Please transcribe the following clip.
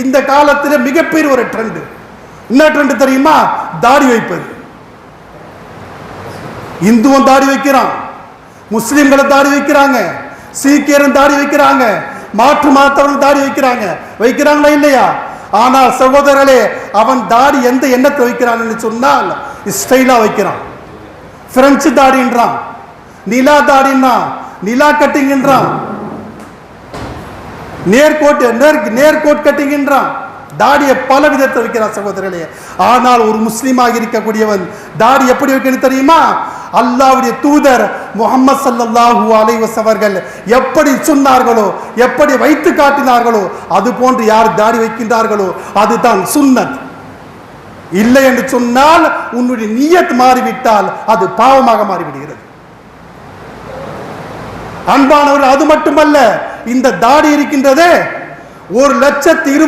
இந்த காலத்தில் மிகப்பெரிய ஒரு ட்ரெண்ட். என்ன ட்ரெண்ட் தெரியுமா? தாடி வைப்பது. இந்துவும் தாடி வைக்கிறான், முஸ்லிம்களும் தாடி வைக்கிறாங்க, சீக்கியரும் தாடி வைக்கிறாங்க, மாற்று மதத்தவர்கள் தாடி வைக்கிறாங்களா இல்லையா? ஆனால் சகோதரர்களே, அவன் தாடி எந்த எண்ணத்தை வைக்கிறான்னு சொன்னால் ஸ்டைலா வைக்கிறான். பிரெஞ்சு தாடின்றான், நிலா தாடின்னா, நிலா கட்டிங்ன்றான், நேர்கோட் கட்டிங்ன்றான். தாடியை பல விதத்தை வைக்கிறான் சகோதரர்களே. ஆனால் ஒரு முஸ்லீமாக இருக்கக்கூடியவன் தாடி எப்படி வைக்கணும் தெரியுமா? அல்லாஹ்வுடைய தூதர் முஹம்மது ஸல்லல்லாஹு அலைஹி வஸல்லம் அவர்கள் எப்படி சொன்னார்களோ, எப்படி வைத்து காட்டினார்களோ, அது போன்று யார் தாடி வைக்கின்றார்களோ அதுதான் சுன்னத். இல்லை என்று சொன்னால் உன்னுடைய நியத் மாறிவிட்டால் அது பாவமாக மாறிவிடுகிறது. அன்பானவர்கள், அது மட்டுமல்ல, இந்த தாடி இருக்கின்றதே 1,20,000